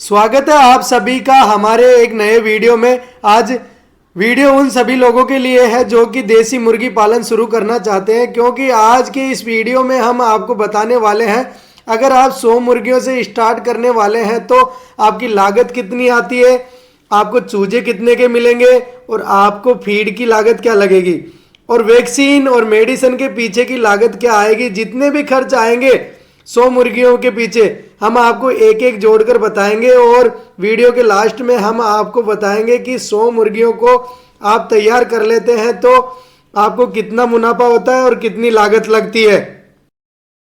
स्वागत है आप सभी का हमारे एक नए वीडियो में। आज वीडियो उन सभी लोगों के लिए है जो कि देसी मुर्गी पालन शुरू करना चाहते हैं, क्योंकि आज के इस वीडियो में हम आपको बताने वाले हैं अगर आप 100 मुर्गियों से स्टार्ट करने वाले हैं तो आपकी लागत कितनी आती है, आपको चूजे कितने के मिलेंगे और आपको फीड की लागत क्या लगेगी और वैक्सीन और मेडिसिन के पीछे की लागत क्या आएगी। जितने भी खर्च आएंगे 100 मुर्गियों के पीछे हम आपको एक एक जोड़कर बताएंगे और वीडियो के लास्ट में हम आपको बताएंगे कि 100 मुर्गियों को आप तैयार कर लेते हैं तो आपको कितना मुनाफा होता है और कितनी लागत लगती है।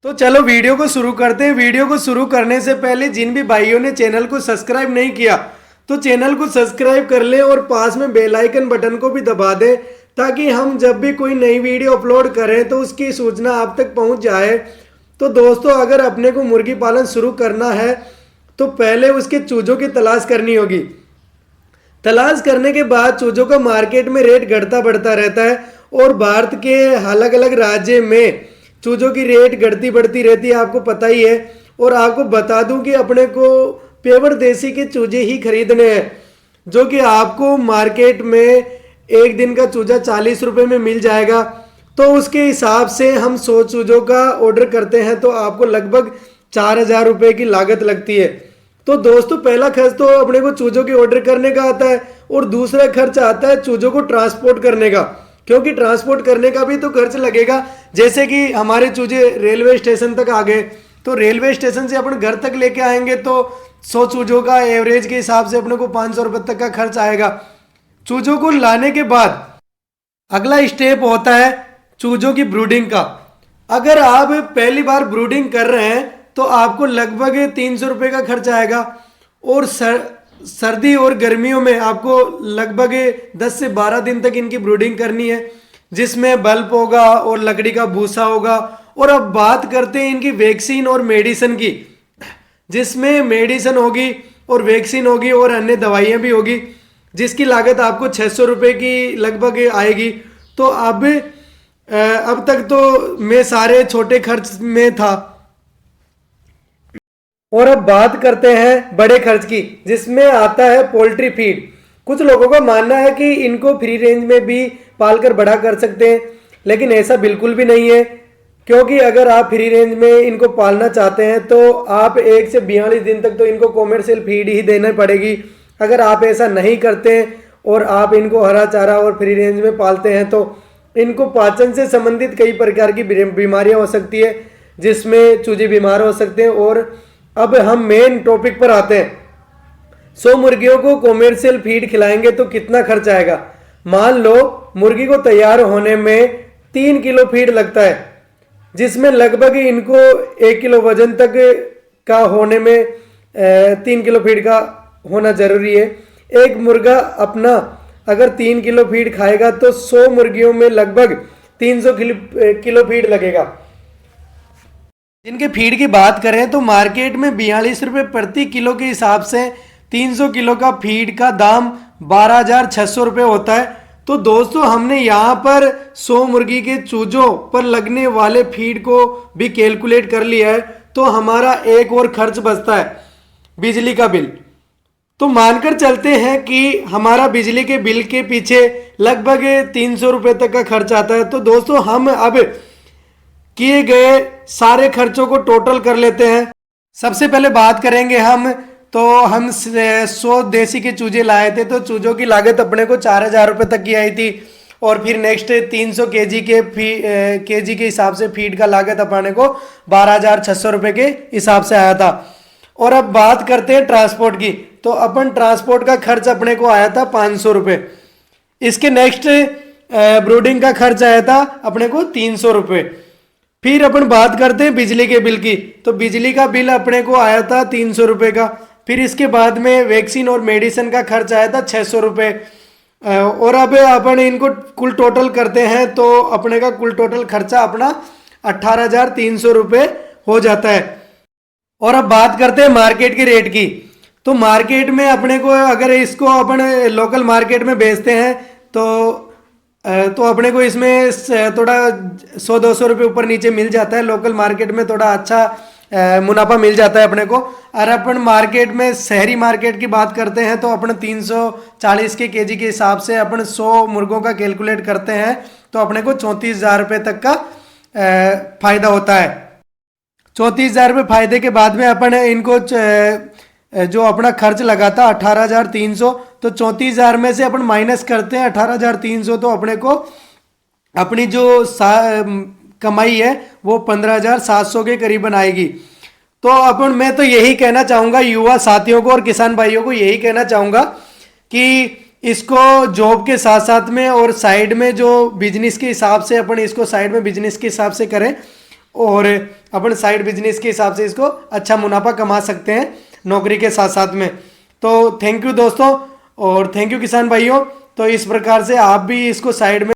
तो चलो वीडियो को शुरू करते हैं। वीडियो को शुरू करने से पहले जिन भी भाइयों ने चैनल को सब्सक्राइब नहीं किया तो चैनल को सब्सक्राइब कर लें और पास में बेल आइकन बटन को भी दबा दें, ताकि हम जब भी कोई नई वीडियो अपलोड करें तो उसकी सूचना आप तक पहुंच जाए। तो दोस्तों, अगर अपने को मुर्गी पालन शुरू करना है तो पहले उसके चूजों की तलाश करनी होगी। तलाश करने के बाद चूजों का मार्केट में रेट घटता बढ़ता रहता है और भारत के अलग अलग राज्य में चूजों की रेट घटती बढ़ती रहती है, आपको पता ही है। और आपको बता दूं कि अपने को पेवर देसी के चूजे ही खरीदने हैं, जो कि आपको मार्केट में एक दिन का चूजा 40 रुपये में मिल जाएगा। तो उसके हिसाब से हम 100 चूजों का ऑर्डर करते हैं तो आपको लगभग 4,000 रुपये की लागत लगती है। तो दोस्तों, पहला खर्च तो अपने को चूजों के ऑर्डर करने का आता है और दूसरा खर्च आता है चूजों को ट्रांसपोर्ट करने का, क्योंकि ट्रांसपोर्ट करने का भी तो खर्च लगेगा। जैसे कि हमारे चूजे रेलवे स्टेशन तक आ गए तो रेलवे स्टेशन से अपन घर तक लेके आएंगे तो 100 चूजों का एवरेज के हिसाब से अपने को 500 रुपये तक का खर्च आएगा। चूजों को लाने के बाद अगला स्टेप होता है चूजों की ब्रूडिंग का। अगर आप पहली बार ब्रूडिंग कर रहे हैं तो आपको लगभग 300 रुपये का खर्च आएगा और सर्दी और गर्मियों में आपको लगभग 10 से 12 दिन तक इनकी ब्रूडिंग करनी है, जिसमें बल्ब होगा और लकड़ी का भूसा होगा। और अब बात करते हैं इनकी वैक्सीन और मेडिसिन की, जिसमें मेडिसिन होगी और वैक्सीन होगी और अन्य दवाइयाँ भी होगी, जिसकी लागत आपको 600 रुपये की लगभग आएगी। तो अब तक तो मैं सारे छोटे खर्च में था और अब बात करते हैं बड़े खर्च की, जिसमें आता है पोल्ट्री फीड। कुछ लोगों का मानना है कि इनको फ्री रेंज में भी पालकर बड़ा कर सकते हैं, लेकिन ऐसा बिल्कुल भी नहीं है, क्योंकि अगर आप फ्री रेंज में इनको पालना चाहते हैं तो आप 1 से 42 दिन तक तो इनको कॉमर्शियल फीड ही देना पड़ेगी। अगर आप ऐसा नहीं करते और आप इनको हरा चारा और फ्री रेंज में पालते हैं तो इनको पाचन से संबंधित कई प्रकार की बीमारियां हो सकती है, जिसमें चूजे बीमार हो सकते हैं। और अब हम मेन टॉपिक पर आते हैं। 100 मुर्गियों को कॉमर्शियल फीड खिलाएंगे तो कितना खर्च आएगा। मान लो मुर्गी को तैयार होने में 3 किलो फीड लगता है, जिसमें लगभग इनको 1 किलो वजन तक का होने में 3 किलो फीड का होना जरूरी है। एक मुर्गा अपना अगर 3 किलो फीड खाएगा तो 100 मुर्गियों में लगभग 300 किलो फीड लगेगा। इनके फीड की बात करें तो मार्केट में 42 रुपये प्रति किलो के हिसाब से 300 किलो का फीड का दाम 12,600 रुपये होता है। तो दोस्तों, हमने यहाँ पर 100 मुर्गी के चूजों पर लगने वाले फीड को भी कैलकुलेट कर लिया है। तो हमारा एक और खर्च बचता है बिजली का बिल। तो मानकर चलते हैं कि हमारा बिजली के बिल के पीछे लगभग 300 रुपये तक का खर्च आता है। तो दोस्तों, हम अब किए गए सारे खर्चों को टोटल कर लेते हैं। सबसे पहले बात करेंगे हम 100 देसी के चूजे लाए थे तो चूजों की लागत अपने को 4,000 रुपये तक की आई थी। और फिर नेक्स्ट 300 केजी के हिसाब से फीड का लागत अपने को 12,600 रुपये के हिसाब से आया था। और अब बात करते हैं ट्रांसपोर्ट की, तो अपन ट्रांसपोर्ट का खर्च अपने को आया था 500 रुपये। इसके नेक्स्ट ब्रूडिंग का खर्च आया था अपने को 300 रुपये। फिर अपन बात करते हैं बिजली के बिल की, तो बिजली का बिल अपने को आया था 300 रुपये का। फिर इसके बाद में वैक्सीन और मेडिसिन का खर्च आया था 600 रुपये। और अब अपन इनको कुल टोटल करते हैं तो अपने का कुल टोटल खर्चा अपना 18,300 रुपये हो जाता है। और अब बात करते हैं मार्केट के रेट की, तो मार्केट में अपने को अगर इसको अपन लोकल मार्केट में बेचते हैं तो अपने को इसमें थोड़ा 100-200 रुपये ऊपर नीचे मिल जाता है। लोकल मार्केट में थोड़ा अच्छा मुनाफा मिल जाता है अपने को। और अपन मार्केट में शहरी मार्केट की बात करते हैं तो अपन 340 के केजी के हिसाब से अपन 100 मुर्गों का कैलकुलेट करते हैं तो अपने को 34,000 रुपये तक का फायदा होता है। 34,000 रुपये फायदे के बाद में अपन इनको जो अपना खर्च लगा था 18,300, तो 34,000 में से अपन माइनस करते हैं 18,300, तो अपने को अपनी जो कमाई है वो 15,700 के करीबन आएगी। तो अपन मैं तो यही कहना चाहूँगा युवा साथियों को और किसान भाइयों को, यही कहना चाहूँगा कि इसको जॉब के साथ साथ में और साइड में जो बिजनेस के हिसाब से अपन इसको साइड में बिजनेस के हिसाब से करें और अपन साइड बिजनेस के हिसाब से इसको अच्छा मुनाफा कमा सकते हैं नौकरी के साथ साथ में। तो थैंक यू दोस्तों और थैंक यू किसान भाइयों। तो इस प्रकार से आप भी इसको साइड में